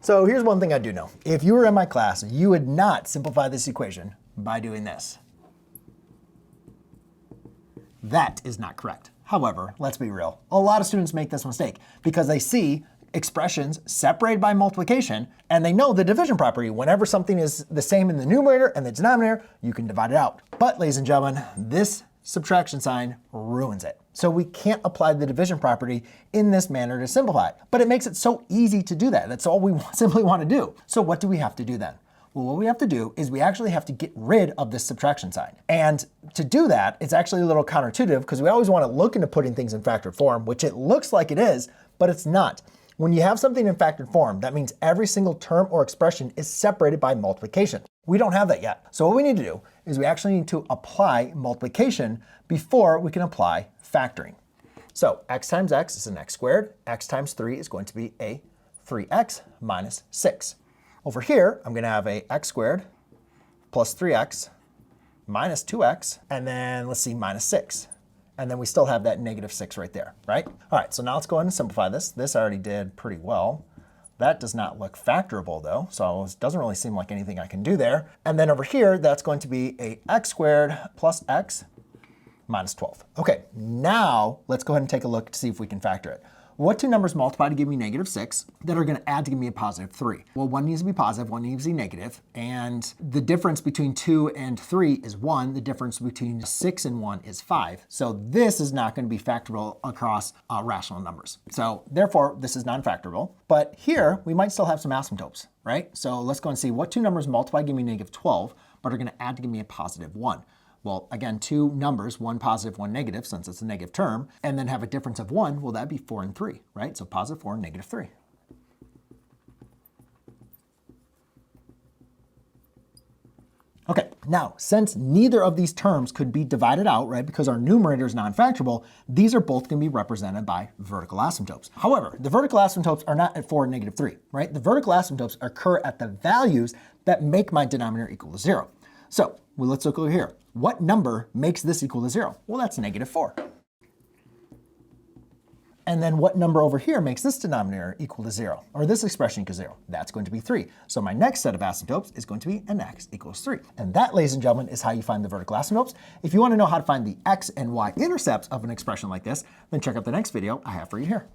So here's one thing I do know. If you were in my class, you would not simplify this equation by doing this. That is not correct. However, let's be real. A lot of students make this mistake because they see expressions separated by multiplication and they know the division property. Whenever something is the same in the numerator and the denominator, you can divide it out. But ladies and gentlemen, this subtraction sign ruins it. So we can't apply the division property in this manner to simplify it. But it makes it so easy to do that. That's all we simply want to do. So what do we have to do then? Well, what we have to do is we actually have to get rid of this subtraction sign. And to do that, it's actually a little counterintuitive because we always want to look into putting things in factored form, which it looks like it is, but it's not. When you have something in factored form, that means every single term or expression is separated by multiplication. We don't have that yet. So what we need to do is we actually need to apply multiplication before we can apply factoring. So x times x is an x squared. X times 3 is going to be a 3x minus 6. Over here, I'm going to have a x squared plus 3x minus 2x, and then let's see, minus 6. And then we still have that negative 6 right there, right? All right, so now let's go ahead and simplify this. This I already did pretty well. That does not look factorable though, so it doesn't really seem like anything I can do there. And then over here, that's going to be a x squared plus x minus 12. Okay, now let's go ahead and take a look to see if we can factor it. What two numbers multiply to give me negative 6 that are going to add to give me a positive 3? Well, one needs to be positive, one needs to be negative, and the difference between 2 and 3 is 1. The difference between 6 and 1 is 5. So this is not going to be factorable across rational numbers. So therefore, this is non-factorable. But here, we might still have some asymptotes, right? So let's go and see what two numbers multiply to give me negative 12, but are going to add to give me a positive 1. Well, again, two numbers, one positive, one negative, since it's a negative term, and then have a difference of 1, well, that'd be 4 and 3, right? So positive 4 and negative 3. Okay, now, since neither of these terms could be divided out, right, because our numerator is non-factorable, these are both going to be represented by vertical asymptotes. However, the vertical asymptotes are not at 4 and negative 3, right? The vertical asymptotes occur at the values that make my denominator equal to 0. So, well, let's look over here. What number makes this equal to 0? Well, that's negative 4. And then what number over here makes this denominator equal to 0, or this expression equal to 0? That's going to be 3. So my next set of asymptotes is going to be an x equals 3. And that, ladies and gentlemen, is how you find the vertical asymptotes. If you want to know how to find the x and y intercepts of an expression like this, then check out the next video I have for you here.